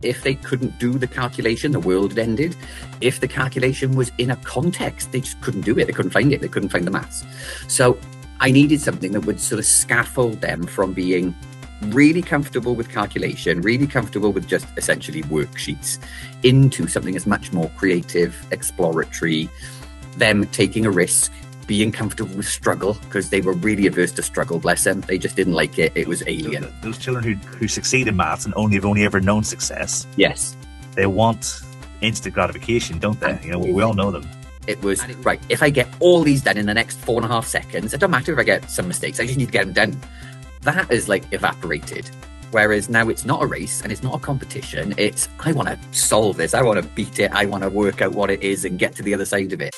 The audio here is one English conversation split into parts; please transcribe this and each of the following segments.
If they couldn't do the calculation, the world had ended. If the calculation was in a context, they just couldn't do it. They couldn't find it. They couldn't find the maths. So I needed something that would sort of scaffold them from being really comfortable with calculation, really comfortable with just essentially worksheets, into something that's much more creative, exploratory, them taking a risk, being comfortable with struggle, because they were really averse to struggle, bless them. They just didn't like it. It was alien. Those children who succeed in maths and have only ever known success. Yes. They want instant gratification, don't they? You know, we all know them. It was, right, if I get all these done in the next 4.5 seconds, it don't matter if I get some mistakes, I just need to get them done. That is like evaporated. Whereas now it's not a race and it's not a competition. It's, I want to solve this. I want to beat it. I want to work out what it is and get to the other side of it.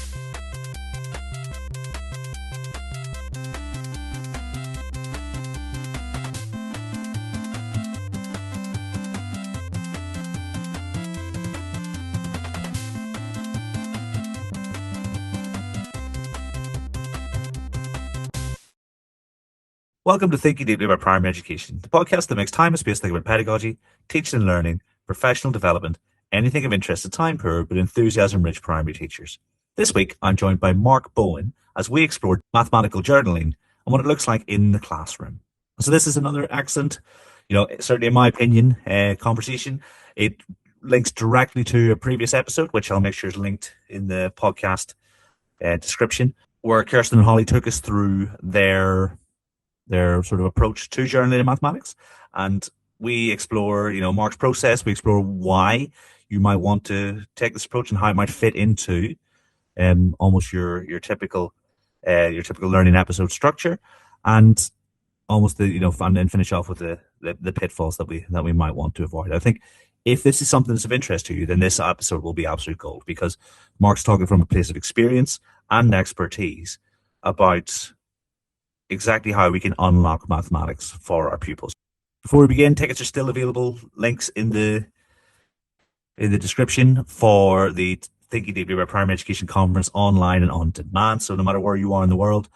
Welcome to Thinking Deeply about Primary Education, the podcast that makes time and space think about pedagogy, teaching and learning, professional development, anything of interest to time-poor but enthusiasm-rich primary teachers. This week, I'm joined by Mark Bowen as we explore mathematical journaling and what it looks like in the classroom. So this is another excellent, certainly in my opinion, conversation. It links directly to a previous episode, which I'll make sure is linked in the podcast description, where Kirsten and Holly took us through their sort of approach to journaling in mathematics. And we explore, Mark's process. We explore why you might want to take this approach and how it might fit into almost your typical learning episode structure, and almost and then finish off with the pitfalls that we might want to avoid. I think if this is something that's of interest to you, then this episode will be absolute gold, because Mark's talking from a place of experience and expertise about exactly how we can unlock mathematics for our pupils. Before we begin, tickets are still available. Links in the description for the Thinking Deeply about Primary Education conference, online and on demand. So no matter where you are in the world,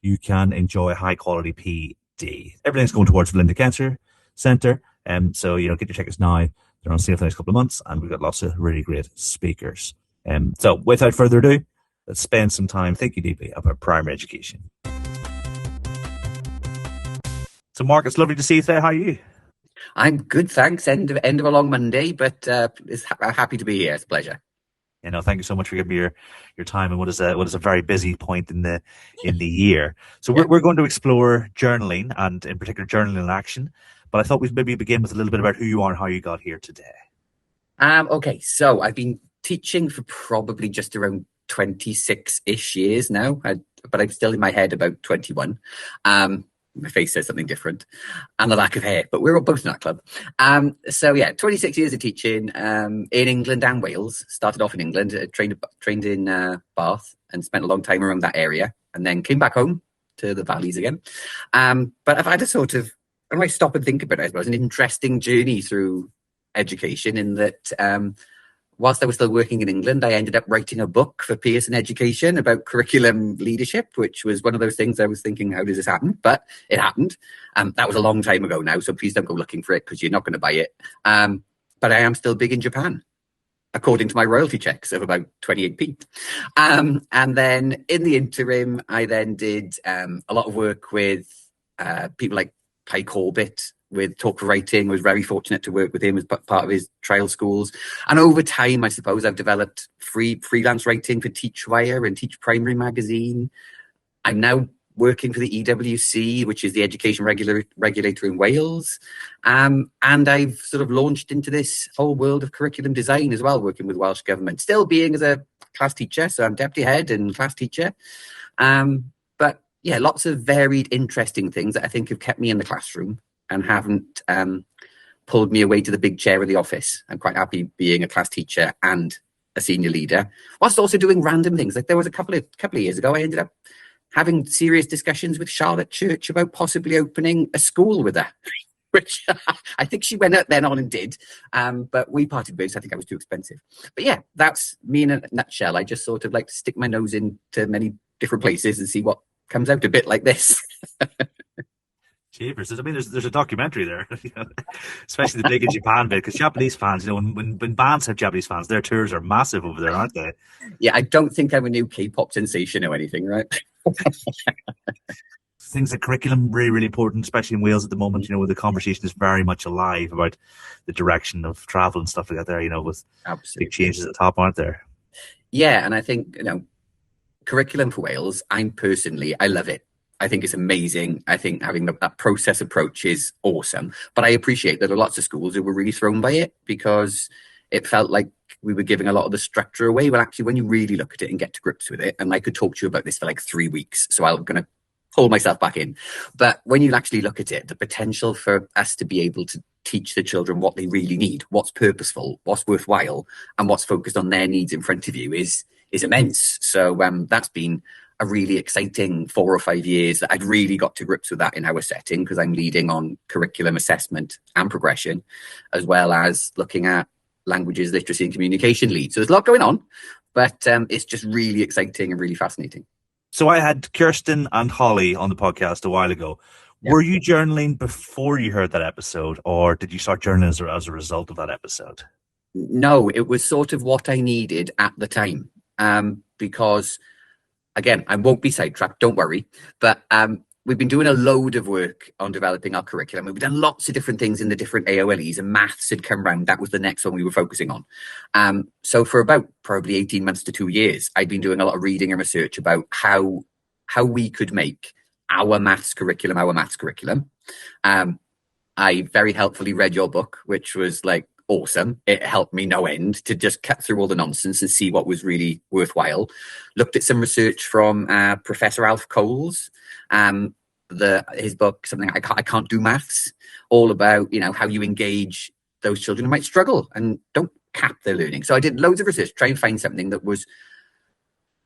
you can enjoy high quality PD. Everything's going towards the Linda Cancer Centre. So get your tickets now. They're on sale for the next couple of months, and we've got lots of really great speakers. So without further ado, let's spend some time thinking deeply about primary education. So, Mark, it's lovely to see you today. How are you? I'm good, thanks. End of a long Monday, but happy to be here. It's a pleasure. Thank you so much for giving me your time and what is a very busy point in the year. So we're going to explore journaling, and in particular journaling in action. But I thought we'd maybe begin with a little bit about who you are and how you got here today. Okay, so I've been teaching for probably just around 26-ish years now, but I'm still in my head about 21. My face says something different, and the lack of hair, but we're all both in that club. 26 years of teaching in England and Wales. Started off in England, trained in Bath, and spent a long time around that area, and then came back home to the valleys again. But I've had a sort of, when I stop and think about it, I suppose, an interesting journey through education, in that whilst I was still working in England, I ended up writing a book for Pearson Education about curriculum leadership, which was one of those things I was thinking, how does this happen? But it happened. That was a long time ago now, so please don't go looking for it, because you're not going to buy it. But I am still big in Japan, according to my royalty checks of about 28p. And then in the interim, I then did a lot of work with people like Pi Corbett, with talk writing. I was very fortunate to work with him as part of his trial schools. And over time, I suppose, I've developed freelance writing for Teachwire and Teach Primary magazine. I'm now working for the EWC, which is the education regulator in Wales. And I've sort of launched into this whole world of curriculum design as well, working with Welsh Government, still being as a class teacher. So I'm deputy head and class teacher. But yeah, lots of varied, interesting things that I think have kept me in the classroom and haven't pulled me away to the big chair of the office. I'm quite happy being a class teacher and a senior leader, whilst also doing random things. Like there was a couple of years ago, I ended up having serious discussions with Charlotte Church about possibly opening a school with her, which I think she went out then on and did. But we parted ways. I think I was too expensive. But yeah, that's me in a nutshell. I just sort of like to stick my nose into many different places and see what comes out, a bit like this. Jeepers. I mean, there's a documentary there, especially the big in Japan bit, because Japanese fans, when bands have Japanese fans, their tours are massive over there, aren't they? Yeah, I don't think I'm a new K-pop sensation or anything, right? Things like curriculum really, really important, especially in Wales at the moment, where the conversation is very much alive about the direction of travel and stuff like that there, with Absolutely. big changes at the top, aren't there? Yeah, and I think, curriculum for Wales, I love it. I think it's amazing. I think having that process approach is awesome. But I appreciate that there are lots of schools who were really thrown by it because it felt like we were giving a lot of the structure away. Well, actually, when you really look at it and get to grips with it, and I could talk to you about this for like 3 weeks, so I'm going to pull myself back in. But when you actually look at it, the potential for us to be able to teach the children what they really need, what's purposeful, what's worthwhile, and what's focused on their needs in front of you is immense. So that's been a really exciting 4 or 5 years that I'd really got to grips with that in our setting, because I'm leading on curriculum assessment and progression, as well as looking at languages, literacy and communication lead. So there's a lot going on, but it's just really exciting and really fascinating. So I had Kirsten and Holly on the podcast a while ago. Yeah. Were you journaling before you heard that episode, or did you start journaling as a result of that episode? No, it was sort of what I needed at the time. Because, again, I won't be sidetracked, don't worry. But we've been doing a load of work on developing our curriculum. We've done lots of different things in the different AOLEs, and maths had come round. That was the next one we were focusing on. So for about probably 18 months to 2 years, I'd been doing a lot of reading and research about how we could make our maths curriculum. I very helpfully read your book, which was like awesome. It helped me no end to just cut through all the nonsense and see what was really worthwhile. Looked at some research from Professor Alf Coles, his book, something I can't do maths, all about how you engage those children who might struggle and don't cap their learning. So I did loads of research, try and find something that was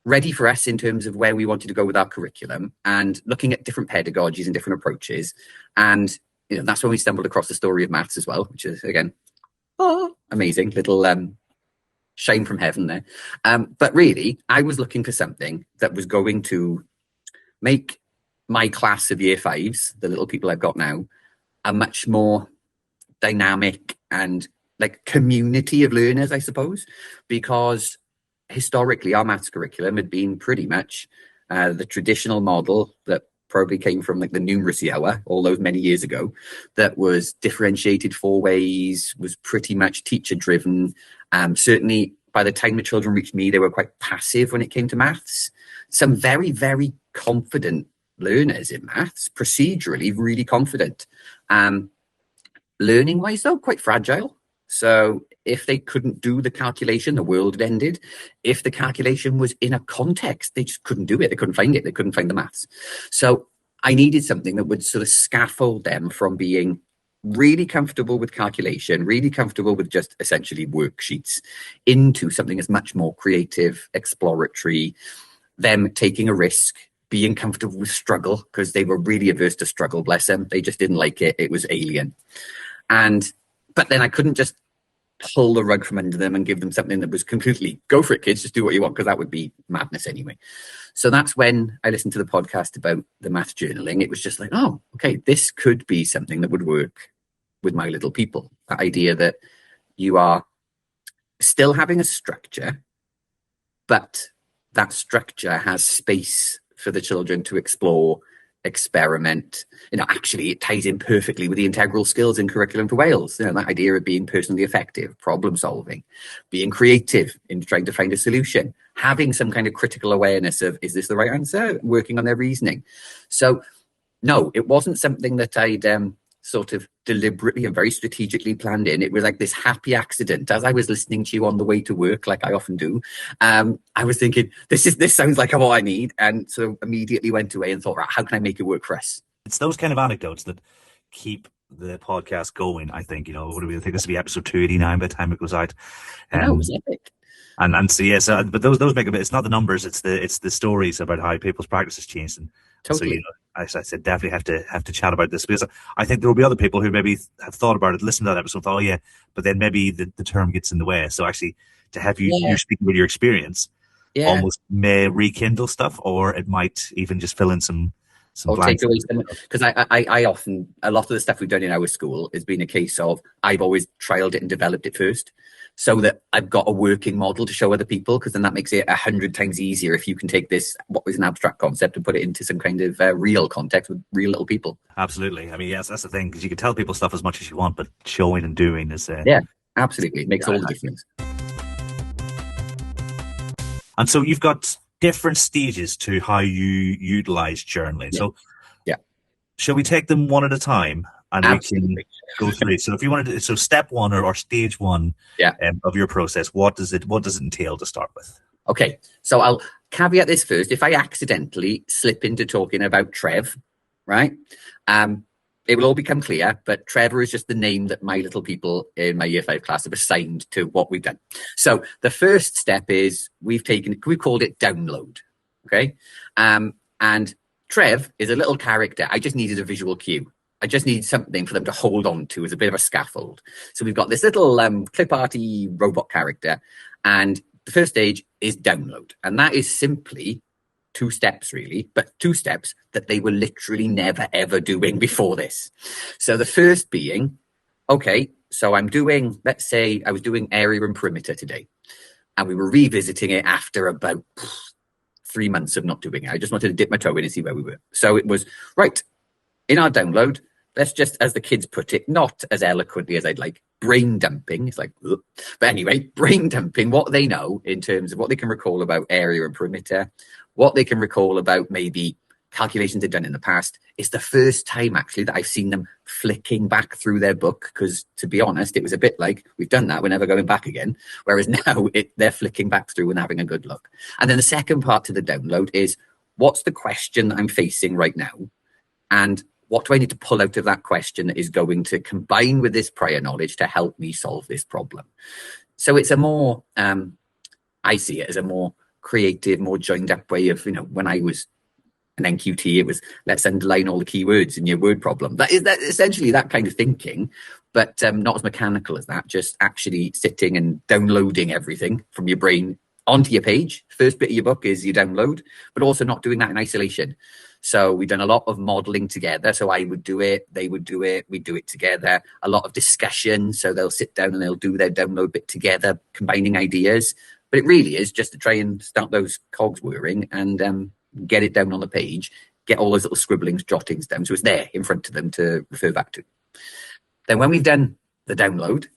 ready for us in terms of where we wanted to go with our curriculum, and looking at different pedagogies and different approaches. And that's when we stumbled across the story of maths as well, which is, again, amazing little shame from heaven there. But really, I was looking for something that was going to make my class of year fives, the little people I've got now, a much more dynamic and like community of learners, I suppose, because historically our maths curriculum had been pretty much the traditional model that probably came from like the numeracy hour all those many years ago, that was differentiated 4 ways, was pretty much teacher driven. Certainly by the time the children reached me, they were quite passive when it came to maths. Some very, very confident learners in maths, procedurally really confident. Learning wise though, quite fragile. So if they couldn't do the calculation, the world had ended. If the calculation was in a context, they just couldn't do it. They couldn't find it. They couldn't find the maths. So I needed something that would sort of scaffold them from being really comfortable with calculation, really comfortable with just essentially worksheets, into something that's much more creative, exploratory, them taking a risk, being comfortable with struggle, because they were really averse to struggle, bless them. They just didn't like it. It was alien. But then I couldn't just pull the rug from under them and give them something that was completely, go for it, kids, just do what you want, because that would be madness anyway. So that's when I listened to the podcast about the math journaling. It was just like, oh, okay, this could be something that would work with my little people. The idea that you are still having a structure, but that structure has space for the children to explore, experiment. Actually it ties in perfectly with the integral skills in Curriculum for Wales. That idea of being personally effective, problem solving, being creative in trying to find a solution, having some kind of critical awareness of, is this the right answer? Working on their reasoning. So no, it wasn't something that I'd sort of deliberately and very strategically planned in. It was like this happy accident. As I was listening to you on the way to work, like I often do, I was thinking, this sounds like what I need. And so immediately went away and thought, right, how can I make it work for us? It's those kind of anecdotes that keep the podcast going, I think. What do we think? This will be episode 289 by the time it goes out. It was epic. And so yes, but those make a bit. It's not the numbers; it's the stories about how people's practice has changed. And totally. So as I said, definitely have to chat about this, because I think there will be other people who maybe have thought about it, listened to that episode, thought, oh yeah, but then maybe the term gets in the way. So actually, to have you speaking with your experience, almost may rekindle stuff, or it might even just fill in some some Or take blanks. away some, because I often, a lot of the stuff we've done in our school has been a case of I've always trialed it and developed it first, so that I've got a working model to show other people, because then that makes it 100 times easier if you can take this, what was an abstract concept, and put it into some kind of real context with real little people. Absolutely. I mean, yes, that's the thing, because you can tell people stuff as much as you want, but showing and doing is... Yeah, absolutely. It makes all the difference. And so you've got different stages to how you utilize journaling. Yeah. So Yeah. shall we take them one at a time? And Absolutely. we can go through it. So if you wanted to, so step one or stage one of your process, what does it entail to start with? Okay, so I'll caveat this first. If I accidentally slip into talking about Trev, right, it will all become clear, but Trevor is just the name that my little people in my year 5 class have assigned to what we've done. So the first step is we've called it download. Okay. And Trev is a little character. I just needed a visual cue. I just need something for them to hold on to as a bit of a scaffold. So we've got this little clip arty robot character, and the first stage is download. And that is simply 2 steps really, but 2 steps that they were literally never ever doing before this. So the first being, okay, so I'm doing, let's say I was doing area and perimeter today, and we were revisiting it after about 3 months of not doing it. I just wanted to dip my toe in and see where we were. So it was, right, in our download, let's just, as the kids put it, not as eloquently as I'd like, brain dumping. It's like, ugh. But anyway, brain dumping, what they know in terms of what they can recall about area and perimeter, what they can recall about maybe calculations they've done in the past. It's the first time actually that I've seen them flicking back through their book, because to be honest, it was a bit like, we've done that, we're never going back again. Whereas now they're flicking back through and having a good look. And then the second part to the download is, what's the question that I'm facing right now? And what do I need to pull out of that question that is going to combine with this prior knowledge to help me solve this problem? So it's a more, I see it as a more creative, more joined up way of, when I was an NQT, it was, let's underline all the keywords in your word problem. That is essentially that kind of thinking, but not as mechanical as that, just actually sitting and downloading everything from your brain onto your page. First bit of your book is your download, but also not doing that in isolation. So we've done a lot of modeling together. So I would do it, they would do it, we'd do it together. A lot of discussion. So they'll sit down and they'll do their download bit together, combining ideas. But it really is just to try and start those cogs whirring and get it down on the page, get all those little scribblings, jottings down. So it's there in front of them to refer back to. Then when we've done the download,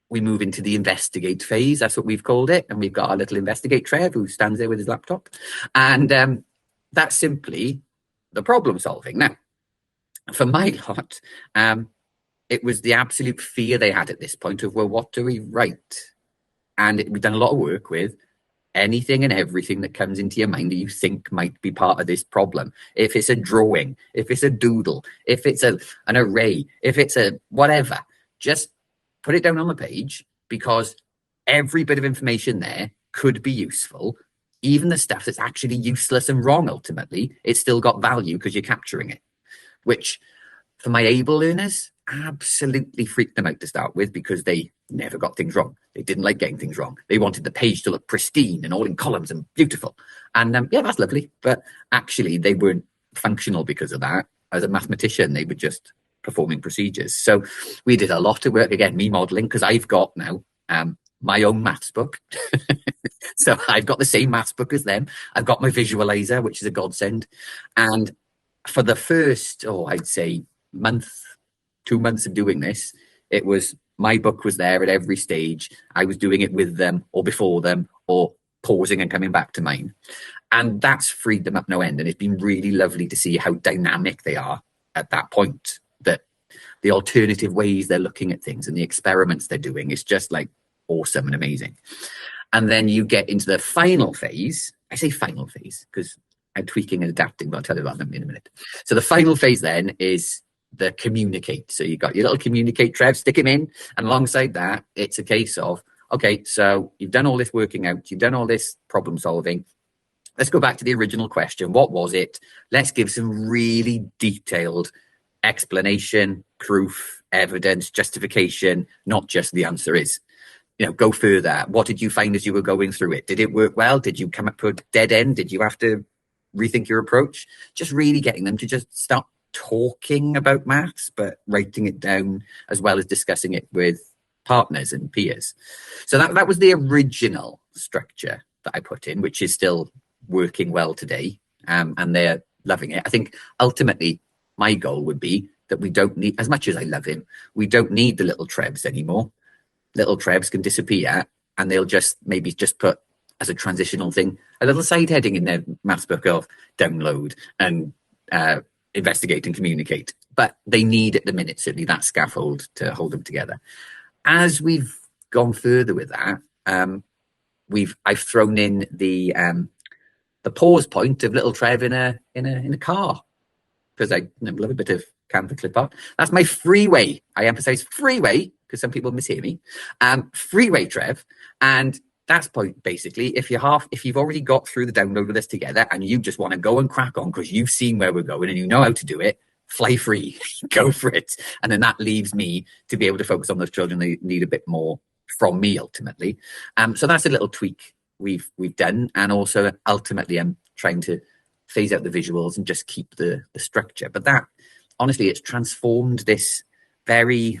we move into the investigate phase. That's what we've called it. And we've got our little investigate Trev who stands there with his laptop. And that's simply the problem solving. Now, for my lot, it was the absolute fear they had at this point of, well, what do we write? And we've done a lot of work with anything and everything that comes into your mind that you think might be part of this problem. If it's a drawing, if it's a doodle, if it's an array, if it's a whatever, just put it down on the page, because every bit of information there could be useful. Even the stuff that's actually useless and wrong, ultimately, it's still got value because you're capturing it, which for my able learners absolutely freaked them out to start with, because they never got things wrong. They didn't like getting things wrong. They wanted the page to look pristine and all in columns and beautiful. And yeah, that's lovely. But actually, they weren't functional because of that. As a mathematician, they were just performing procedures. So we did a lot of work, again, me modeling, because I've got now my own maths book. So I've got the same maths book as them. I've got my visualizer, which is a godsend. And for the first, I'd say 2 months of doing this, it was, my book was there at every stage. I was doing it with them or before them, or pausing and coming back to mine. And that's freed them up no end. And it's been really lovely to see how dynamic they are at that point, that the alternative ways they're looking at things and the experiments they're doing is just like awesome and amazing. And then you get into the final phase. I say final phase because I'm tweaking and adapting, but I'll tell you about them in a minute. So the final phase then is the communicate. So you got your little communicate, Trev, stick him in. And alongside that, it's a case of, okay, so you've done all this working out, you've done all this problem solving. Let's go back to the original question. What was it? Let's give some really detailed explanation, proof, evidence, justification, not just the answer is. Go further. What did you find as you were going through it? Did it work well? Did you come up to a dead end? Did you have to rethink your approach. Just really getting them to just start talking about maths, but writing it down as well as discussing it with partners and peers. So that was the original structure that I put in, which is still working well today, and they're loving it. I think ultimately my goal would be that we don't need, as much as I love him, we don't need the little Trevs anymore. Little Trevs can disappear, and they'll just maybe just put as a transitional thing a little side heading in their maths book of download and investigate and communicate. But they need at the minute certainly that scaffold to hold them together. As we've gone further with that, I've thrown in the pause point of little Trev in a car, because I love a bit of camper clip art. That's my freeway. I emphasize freeway because some people mishear me. Freeway Trev, and that's point basically. If you've already got through the download of this together and you just want to go and crack on because you've seen where we're going and you know how to do it, fly free, go for it. And then that leaves me to be able to focus on those children that need a bit more from me ultimately. So that's a little tweak we've done, and also ultimately I'm trying to phase out the visuals and just keep the structure. But that honestly, it's transformed this very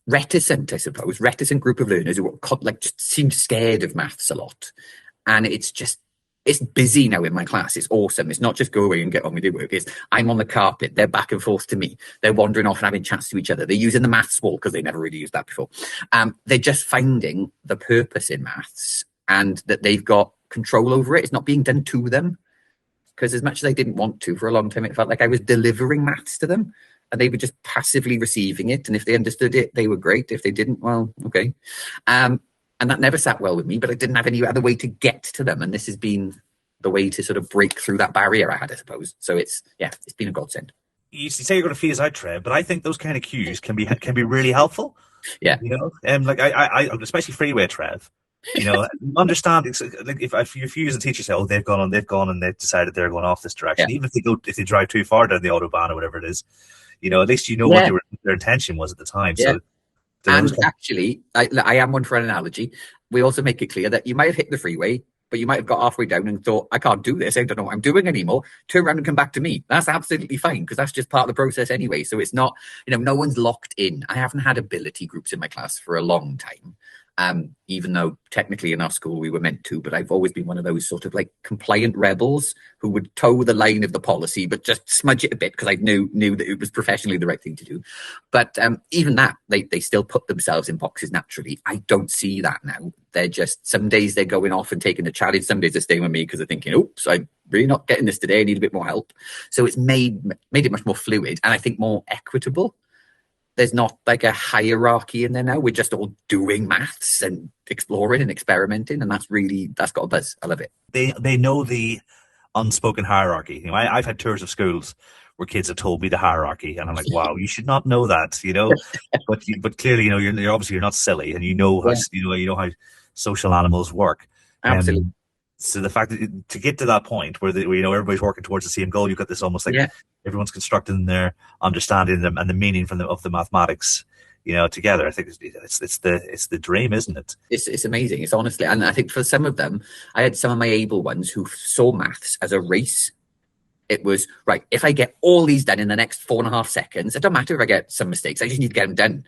reticent group of learners who just seemed scared of maths a lot. And it's busy now in my class. It's awesome. It's not just go away and get on with your work. It's I'm on the carpet. They're back and forth to me. They're wandering off and having chats to each other. They're using the maths wall because they never really used that before. They're just finding the purpose in maths and that they've got control over it. It's not being done to them, because as much as I didn't want to for a long time, it felt like I was delivering maths to them and they were just passively receiving it. And if they understood it, they were great. If they didn't, well, okay. And that never sat well with me, but I didn't have any other way to get to them. And this has been the way to sort of break through that barrier I had, I suppose. So it's been a godsend. You say you're going to phase out, Trev, but I think those kind of cues can be really helpful. Yeah. Like I especially freeway Trev, understand like if you as a teacher say, oh, they've gone and they've decided they're going off this direction, even if they drive too far down the autobahn or whatever it is, at least what their intention was at the time. Yeah. So and actually, I am one for an analogy. We also make it clear that you might have hit the freeway, but you might have got halfway down and thought, I can't do this. I don't know what I'm doing anymore. Turn around and come back to me. That's absolutely fine, because that's just part of the process anyway. So it's not, no one's locked in. I haven't had ability groups in my class for a long time. Even though technically in our school we were meant to, but I've always been one of those sort of like compliant rebels who would toe the line of the policy, but just smudge it a bit because I knew that it was professionally the right thing to do. But even that, they still put themselves in boxes naturally. I don't see that now. They're just, some days they're going off and taking the challenge. Some days they're staying with me because they're thinking, oops, I'm really not getting this today. I need a bit more help. So it's made it much more fluid and I think more equitable. There's not like a hierarchy in there now. We're just all doing maths and exploring and experimenting. And that's got a buzz. I love it. They know the unspoken hierarchy. I've had tours of schools where kids have told me the hierarchy and I'm like, wow, you should not know that, but clearly, you're obviously not silly and how how social animals work. Absolutely. So the fact that to get to that point where everybody's working towards the same goal, you've got this almost like everyone's constructing their understanding them and the meaning of the mathematics, together. I think it's the dream, isn't it? It's amazing. It's honestly, and I think for some of them, I had some of my able ones who saw maths as a race. It was right. If I get all these done in the next 4.5 seconds, it don't matter if I get some mistakes. I just need to get them done.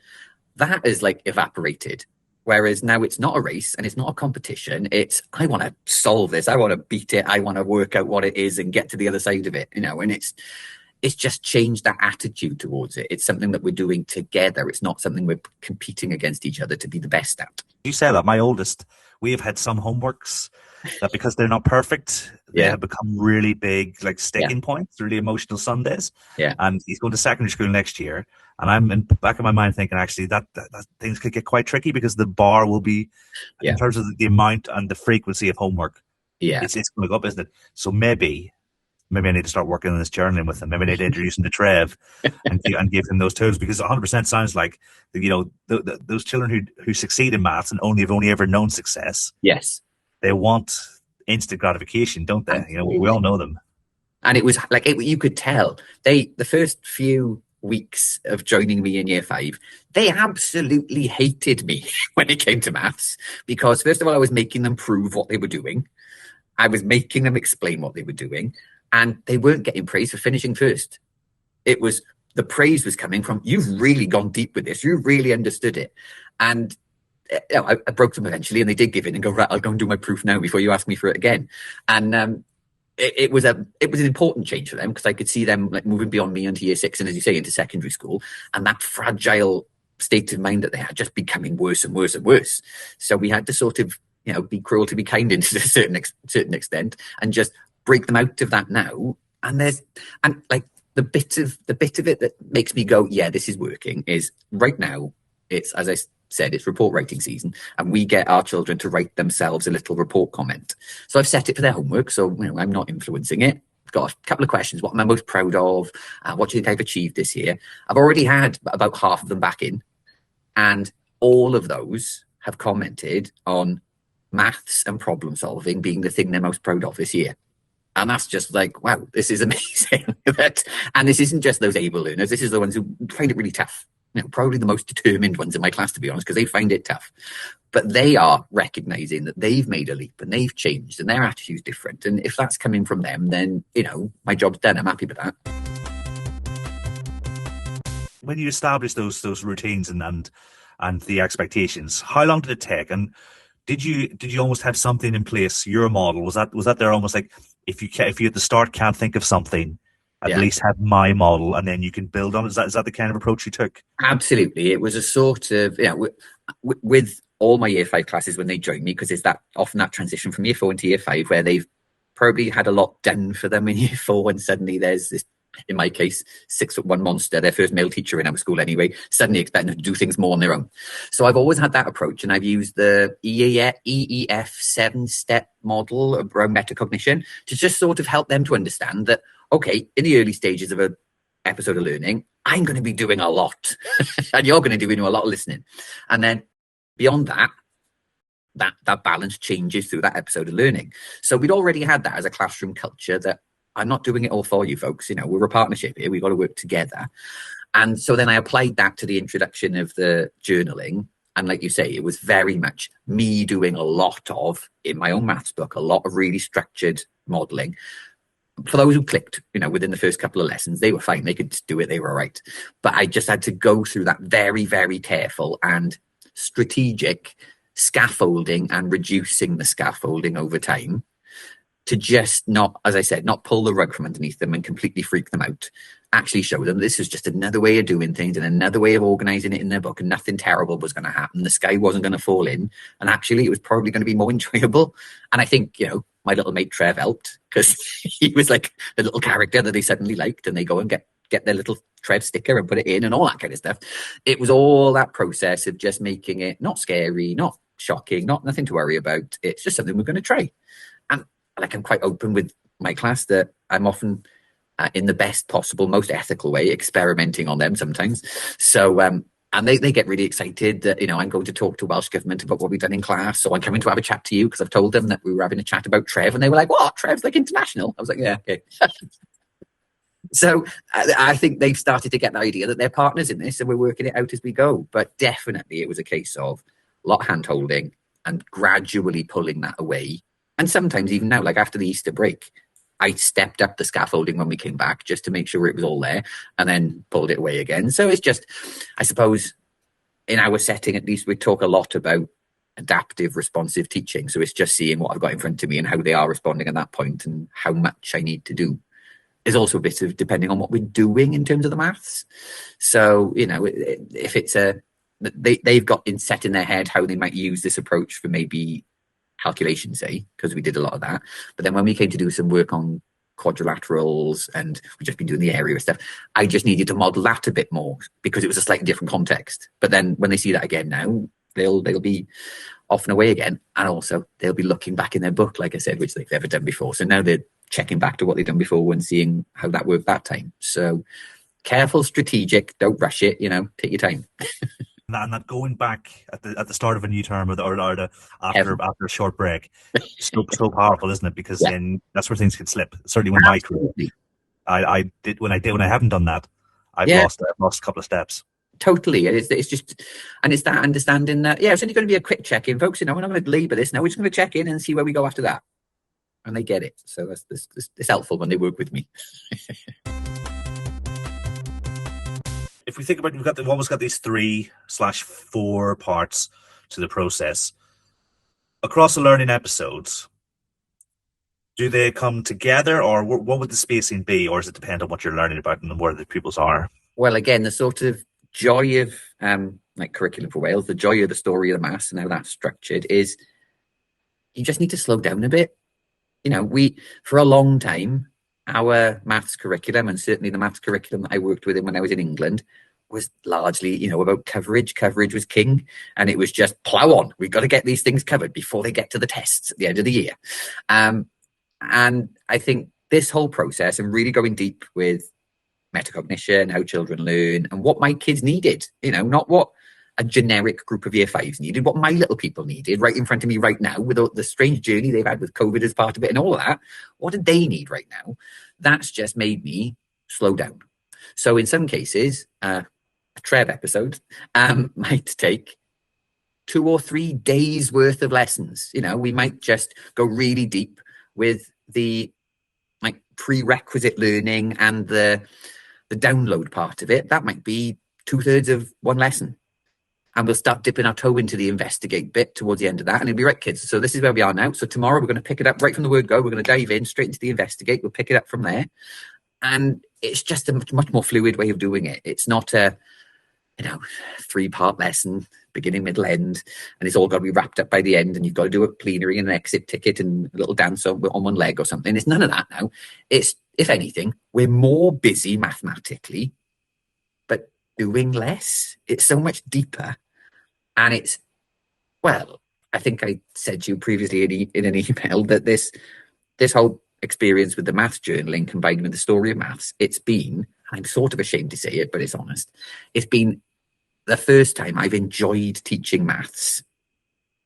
That is like evaporated. Whereas now it's not a race and it's not a competition. It's, I want to solve this. I want to beat it. I want to work out what it is and get to the other side of it, and it's just changed that attitude towards it. It's something that we're doing together. It's not something we're competing against each other to be the best at. You say that. My oldest, we have had some homeworks that because they're not perfect, they have become really big, like sticking points, really emotional Sundays. Yeah. And he's going to secondary school next year. And I'm in the back of my mind thinking, actually, that things could get quite tricky because the bar will be, in terms of the amount and the frequency of homework, it's going to go up, isn't it? So maybe I need to start working on this journaling with him. Maybe I need to introduce him to Trev and give him those tools, because 100% sounds like, those children who succeed in maths and have only ever known success. Yes. They want instant gratification, don't they? We all know them. And it was like, you could tell the first few weeks of joining me in year 5, they absolutely hated me when it came to maths, because first of all, I was making them prove what they were doing. I was making them explain what they were doing, and they weren't getting praise for finishing first. It was, the praise was coming from, you've really gone deep with this. You really understood it. And I broke them eventually, and they did give in and go, right, I'll go and do my proof now before you ask me for it again. And it was an important change for them, because I could see them like moving beyond me into year 6, and as you say, into secondary school, and that fragile state of mind that they had just becoming worse and worse and worse. So we had to sort of, be cruel to be kind into a certain extent, and just break them out of that now. And like the bit of it that makes me go, yeah, this is working, is right now it's, as I said, it's report writing season, and we get our children to write themselves a little report comment. So I've set it for their homework, so I'm not influencing it. I've got a couple of questions. What am I most proud of? What do you think I've achieved this year? I've already had about half of them back in, and all of those have commented on maths and problem solving being the thing they're most proud of this year. And that's just like, wow, this is amazing. And this isn't just those able learners. This is the ones who find it really tough. Probably the most determined ones in my class, to be honest, because they find it tough. But they are recognizing that they've made a leap and they've changed and their attitude's different. And if that's coming from them, then, my job's done. I'm happy with that. When you establish those routines and the expectations, how long did it take? And did you almost have something in place, your model? Was that there almost like, if you at the start can't think of something, at least have my model, and then you can build on it? Is that the kind of approach you took? Absolutely. It was a sort of, with all my year 5 classes when they join me, because it's often that transition from year 4 into year 5 where they've probably had a lot done for them in year 4, and suddenly there's this, in my case, 6'1" monster, their first male teacher in our school anyway, suddenly expecting them to do things more on their own. So I've always had that approach, and I've used the EEF 7-step model around metacognition to just sort of help them to understand that, okay, in the early stages of an episode of learning, I'm going to be doing a lot, and you're going to be doing a lot of listening. And then beyond that balance changes through that episode of learning. So we'd already had that as a classroom culture, that I'm not doing it all for you folks. We're a partnership here. We've got to work together. And so then I applied that to the introduction of the journaling. And like you say, it was very much me doing a lot of, in my own maths book, a lot of really structured modeling. For those who clicked, within the first couple of lessons, they were fine. They could do it. They were all right. But I just had to go through that very, very careful and strategic scaffolding and reducing the scaffolding over time, to just not, as I said, not pull the rug from underneath them and completely freak them out. Actually show them this is just another way of doing things and another way of organizing it in their book, and nothing terrible was going to happen. The sky wasn't going to fall in, and actually it was probably going to be more enjoyable. And I think, my little mate Trev helped, because he was like the little character that they suddenly liked, and they go and get their little Trev sticker and put it in and all that kind of stuff. It was all that process of just making it not scary, not shocking, nothing to worry about. It's just something we're going to try. And like, I'm quite open with my class that I'm often in the best possible, most ethical way, experimenting on them sometimes. So, and they get really excited that, I'm going to talk to Welsh Government about what we've done in class. So I'm coming to have a chat to you, because I've told them that we were having a chat about Trev, and they were like, what? Trev's like international? I was like, yeah, okay. So I think they've started to get the idea that they're partners in this, and we're working it out as we go. But definitely it was a case of a lot of hand-holding and gradually pulling that away. And sometimes even now, like after the Easter break, I stepped up the scaffolding when we came back, just to make sure it was all there, and then pulled it away again. So it's just, I suppose, in our setting, at least, we talk a lot about adaptive, responsive teaching. So it's just seeing what I've got in front of me and how they are responding at that point, and how much I need to do. Is also a bit of depending on what we're doing in terms of the maths. So, if it's they've got set in their head how they might use this approach for maybe calculation, say, because we did a lot of that. But then when we came to do some work on quadrilaterals, and we've just been doing the area stuff, I just needed to model that a bit more, because it was a slightly different context. But then when they see that again now, they'll be off and away again. And also they'll be looking back in their book, like I said, which they've never done before. So now they're checking back to what they've done before and seeing how that worked that time. So careful, strategic, don't rush it, take your time. And that going back at the start of a new term, or after a short break, so powerful, isn't it? Because then that's where things can slip. Certainly when my career, I did when I haven't done that, I've lost a couple of steps. Totally. It's just, and it's that understanding that, it's only going to be a quick check-in, folks. We're not going to labour this now. We're just going to check in and see where we go after that. and they get it. So that's it's helpful when they work with me. If we think about, we've almost got these 3/4 parts to the process. Across the learning episodes, do they come together, or what would the spacing be, or does it depend on what you're learning about and where the pupils are? Well, again, the sort of joy of like Curriculum for Wales, the joy of the story of the maths and how that's structured is you just need to slow down a bit. You know, for a long time, our maths curriculum, and certainly the maths curriculum that I worked with when I was in England, was largely, you know, about coverage. Coverage was king, and it was just plow on. We've got to get these things covered before they get to the tests at the end of the year. And I think this whole process and really going deep with metacognition, how children learn, and what my kids needed, you know, not what a generic group of year fives needed, what my little people needed right in front of me right now, with the strange journey they've had with COVID as part of it and all of that. What did they need right now? That's just made me slow down. So in some cases, a Trev episode might take 2 or 3 days worth of lessons. You know, we might just go really deep with the like prerequisite learning and the download part of it. That might be 2/3 of one lesson. And we'll start dipping our toe into the investigate bit towards the end of that. And it'll be right, kids. So this is where we are now. So tomorrow we're going to pick it up right from the word go. We're going to dive in straight into the investigate. We'll pick it up from there. And it's just a much more fluid way of doing it. It's not a, 3-part lesson, beginning, middle, end, and it's all got to be wrapped up by the end. And you've got to do a plenary and an exit ticket and a little dance on one leg or something. It's none of that now. It's, if anything, we're more busy mathematically, but doing less. It's so much deeper. And it's, well, I think I said to you previously in an email that this whole experience with the maths journaling combined with the story of maths, it's been, I'm sort of ashamed to say it, but it's honest, it's been the first time I've enjoyed teaching maths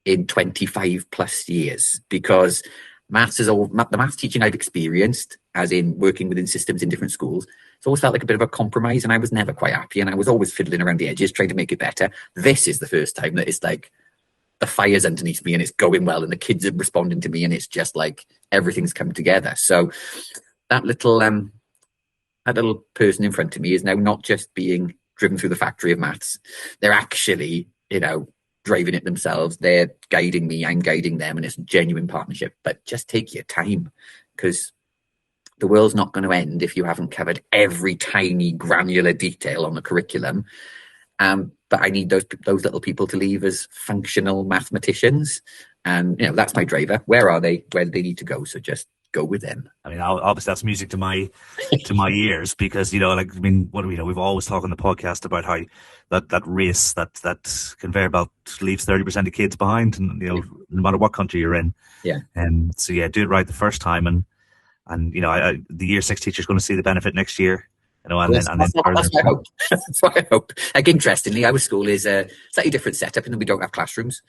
in 25 plus years, because maths is all, the maths teaching I've experienced, as in working within systems in different schools, it's always felt like a bit of a compromise, and I was never quite happy, and I was always fiddling around the edges trying to make it better. This is the first time that it's like the fire's underneath me and it's going well and the kids are responding to me and it's just like everything's come together. So that little person in front of me is now not just being driven through the factory of maths. They're actually, driving it themselves. They're guiding me, I'm guiding them, and it's a genuine partnership. But just take your time, because the world's not going to end if you haven't covered every tiny granular detail on the curriculum. But I need those little people to leave as functional mathematicians. And, that's my driver. Where are they? Where do they need to go? So just go with them. I mean, obviously that's music to my ears, because, we've always talked on the podcast about how that race, that conveyor belt leaves 30% of kids behind, and, no matter what country you're in. Yeah. And so, do it right the first time. And the year 6 teacher's going to see the benefit next year. That's what I hope. That's what I hope. Like, interestingly, our school is a slightly different setup, and we don't have classrooms.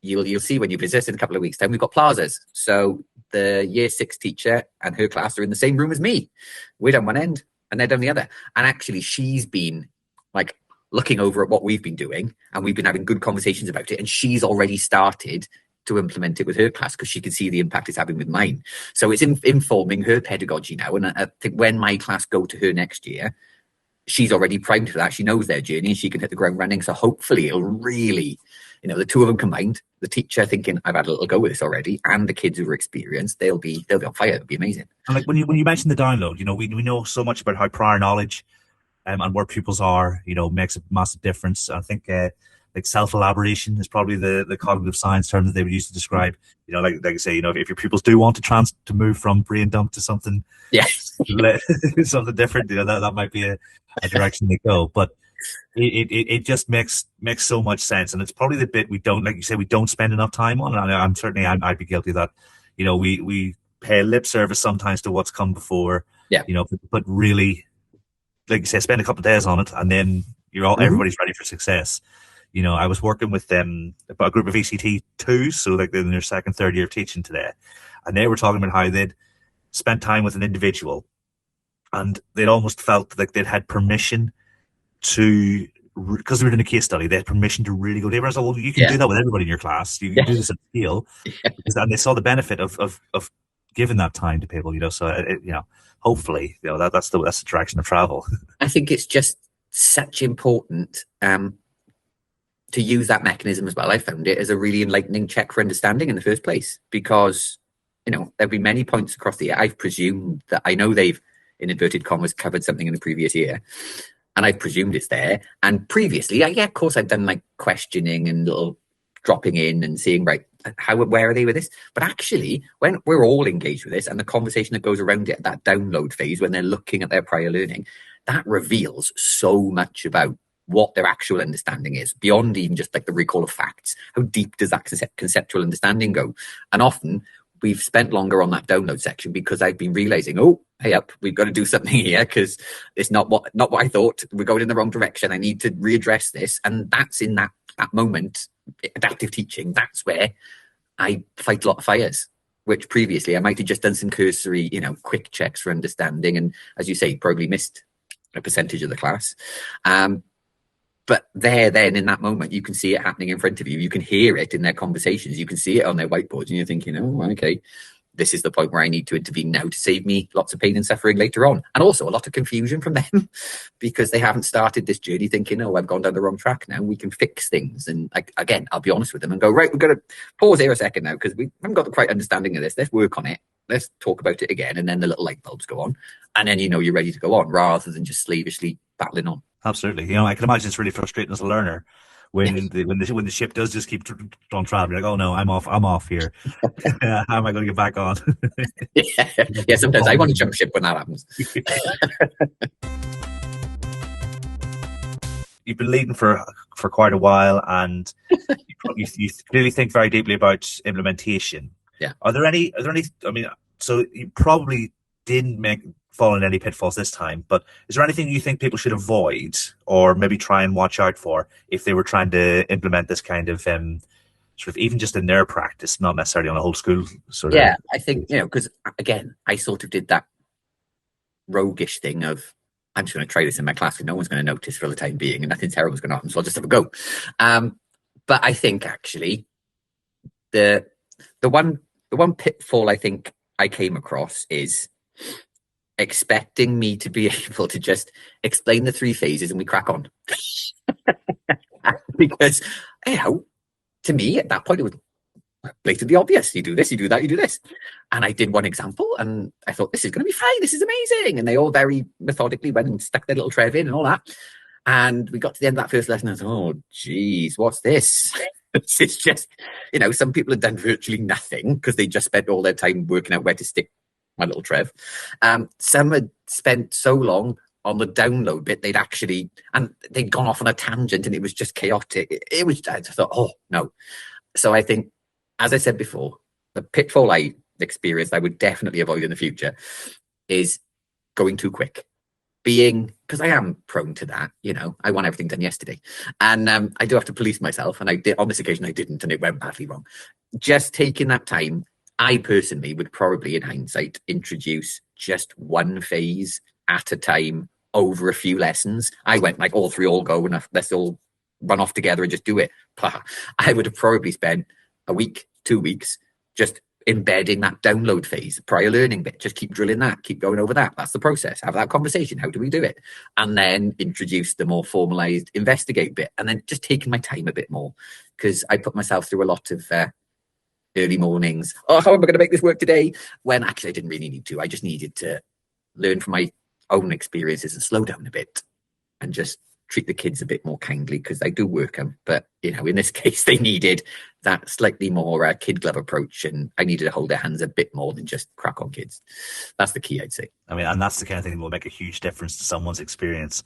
You'll see when you visit in a couple of weeks' time, we've got plazas. So the year 6 teacher and her class are in the same room as me. We're down one end and they're down the other. And actually, she's been like looking over at what we've been doing, and we've been having good conversations about it. And she's already started to implement it with her class, because she can see the impact it's having with mine. So it's informing her pedagogy now. And I think when my class go to her next year, she's already primed for that. She knows their journey and she can hit the ground running. So hopefully it'll really, the two of them combined, the teacher thinking, I've had a little go with this already, and the kids who are experienced, they'll be on fire. It'll be amazing. And like when you mentioned the download, we know so much about how prior knowledge and where pupils are, makes a massive difference. I think like self-elaboration is probably the cognitive science term that they would use to describe, like I say, if your pupils do want to move from brain dump to something, something different, that might be a direction they go. But it just makes so much sense, and it's probably the bit we don't, like you say, we don't spend enough time on. And I'd be guilty of that. We pay lip service sometimes to what's come before. Yeah. But really, like you say, spend a couple of days on it, and then everybody's ready for success. I was working with them, about a group of ECT 2s, so like they're in their 2nd, 3rd year of teaching today, and they were talking about how they'd spent time with an individual, and they'd almost felt like they'd had permission to because we were doing a case study, they had permission to really go deeper. I was like, well, you can do that with everybody in your class. You can do this at scale. And they saw the benefit of giving that time to people, so, hopefully, that's the direction of travel. I think it's just such important to use that mechanism as well. I found it as a really enlightening check for understanding in the first place, because, there'll be many points across the year. I've presumed that I know they've, in inverted commas, covered something in the previous year, and I've presumed it's there. And previously, of course, I've done like questioning and little dropping in and seeing, right, where are they with this? But actually, when we're all engaged with this and the conversation that goes around it at that download phase, when they're looking at their prior learning, that reveals so much about what their actual understanding is, beyond even just like the recall of facts. How deep does that conceptual understanding go? And often we've spent longer on that download section because I've been realizing, hey up, we've got to do something here because it's not what I thought. We're going in the wrong direction. I need to readdress this. And that's in that moment, adaptive teaching, that's where I fight a lot of fires, which previously I might have just done some cursory, quick checks for understanding. And as you say, probably missed a percentage of the class. But then in that moment, you can see it happening in front of you. You can hear it in their conversations. You can see it on their whiteboards, and you're thinking, okay, this is the point where I need to intervene now to save me lots of pain and suffering later on. And also a lot of confusion from them because they haven't started this journey thinking, I've gone down the wrong track now. We can fix things. And again, I'll be honest with them and go, right, we're going to pause here a second now because we haven't got the right understanding of this. Let's work on it. Let's talk about it again. And then the little light bulbs go on. And then you're ready to go on rather than just slavishly battling on. Absolutely. I can imagine it's really frustrating as a learner when the ship does just keep on traveling. You're like, oh no, I'm off here. How am I going to get back on? yeah. Sometimes I want to jump ship when that happens. You've been leading for quite a while, and you clearly think very deeply about implementation. Yeah. Are there any? So you probably didn't fall in any pitfalls this time, but is there anything you think people should avoid or maybe try and watch out for if they were trying to implement this kind of sort of, even just in their practice, not necessarily on a whole school sort of? Yeah, I think, because again, I sort of did that roguish thing of, I'm just going to try this in my class because no one's going to notice for the time being and nothing terrible is going to happen, so I'll just have a go. But I think actually the one pitfall I think I came across is expecting me to be able to just explain the 3 phases and we crack on. Because, to me at that point it was blatantly obvious. You do this, you do that, you do this. And I did one example and I thought, this is going to be fine, this is amazing. And they all very methodically went and stuck their little Trev in and all that. And we got to the end of that first lesson and I thought, oh, geez, what's this? This is just, some people have done virtually nothing because they just spent all their time working out where to stick my little Trev. Some had spent so long on the download bit, they'd gone off on a tangent and it was just chaotic. I just thought, oh, no. So I think, as I said before, the pitfall I experienced, I would definitely avoid in the future, is going too quick. Because I am prone to that, I want everything done yesterday. And I do have to police myself. And I did, on this occasion, I didn't, and it went badly wrong. Just taking that time, I personally would probably, in hindsight, introduce just one phase at a time over a few lessons. I went like all 3 all go and let's all run off together and just do it. I would have probably spent a week, 2 weeks, just embedding that download phase, prior learning bit, just keep drilling that, keep going over that. That's the process. Have that conversation. How do we do it? And then introduce the more formalized investigate bit. And then just taking my time a bit more, because I put myself through a lot of early mornings. Oh, how am I going to make this work today? When actually I didn't really need to. I just needed to learn from my own experiences and slow down a bit and just treat the kids a bit more kindly, because they do work them. But, in this case, they needed that slightly more kid glove approach, and I needed to hold their hands a bit more than just crack on kids. That's the key, I'd say. And that's the kind of thing that will make a huge difference to someone's experience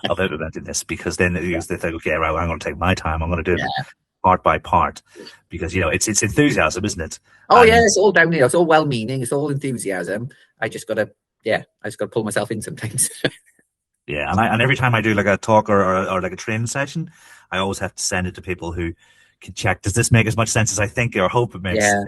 of implementing this, because then they think, okay, right, I'm going to take my time. I'm going to do it part by part, because, it's enthusiasm, isn't it? Oh, yeah, it's all down here. It's all well-meaning. It's all enthusiasm. I just got to pull myself in sometimes. Yeah, and every time I do like a talk or like a training session, I always have to send it to people who can check, does this make as much sense as I think or hope it makes? Yeah,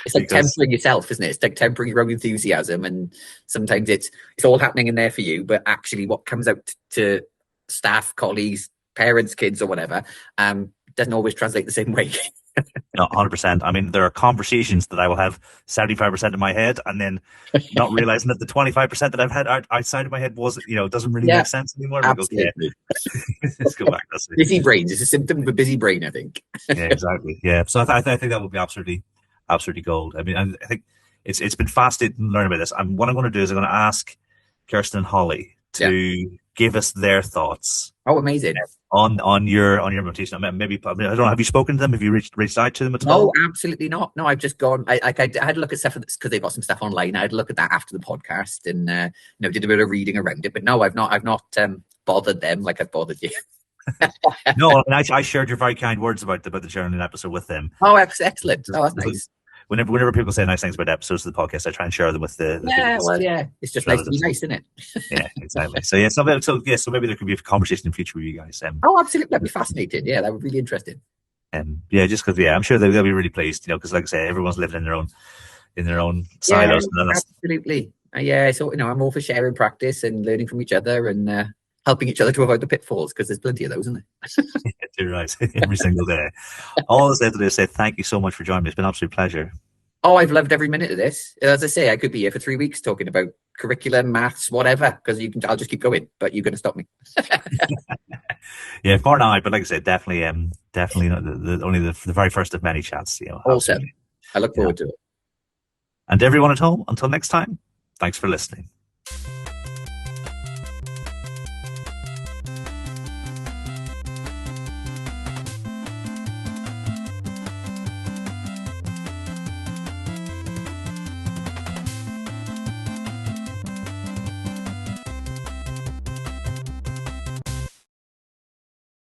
it's like tempering yourself, isn't it? It's like tempering your own enthusiasm, and sometimes it's all happening in there for you, but actually what comes out to staff, colleagues, parents, kids, or whatever, doesn't always translate the same way. No, 100%. I mean, there are conversations that I will have 75% in my head, and then not realizing that the 25% that I've had outside of my head doesn't really make sense anymore. Absolutely. Like, okay, let's go back. That's it. Busy brains. It's a symptom of a busy brain, I think. Yeah, exactly. Yeah. So I think that would be absolutely gold. I mean, I think it's been fascinating to learn about this. And what I'm going to do is I'm going to ask Kirsten and Holly to give us their thoughts. Oh, amazing. On your meditation. Maybe, I don't know, have you spoken to them? Have you reached out to them at all? No, absolutely not. No, I've just gone. I had a look at stuff because they've got some stuff online. I had a look at that after the podcast and did a bit of reading around it. But no, I've not bothered them like I've bothered you. No, I shared your very kind words about the journaling episode with them. Oh, excellent. Oh, that's nice. Whenever people say nice things about episodes of the podcast, I try and share them with the it's just nice to be nice, isn't it? Yeah, exactly. So maybe there could be a conversation in the future with you guys. Oh, absolutely, that'd be fascinating. Yeah, that would be really interesting. Just because I'm sure they'll be really pleased, because like I say, everyone's living in their own silos. Absolutely. So I'm all for sharing practice and learning from each other and helping each other to avoid the pitfalls, because there's plenty of those, isn't there? You're right. Every single day. All I have to do is say thank you so much for joining me. It's been an absolute pleasure. Oh, I've loved every minute of this. As I say, I could be here for 3 weeks talking about curriculum, maths, whatever, because I'll just keep going, but you're going to stop me. Yeah, for now, but like I said, definitely only the very first of many chats. Awesome. I look forward to it. And everyone at home, until next time, thanks for listening.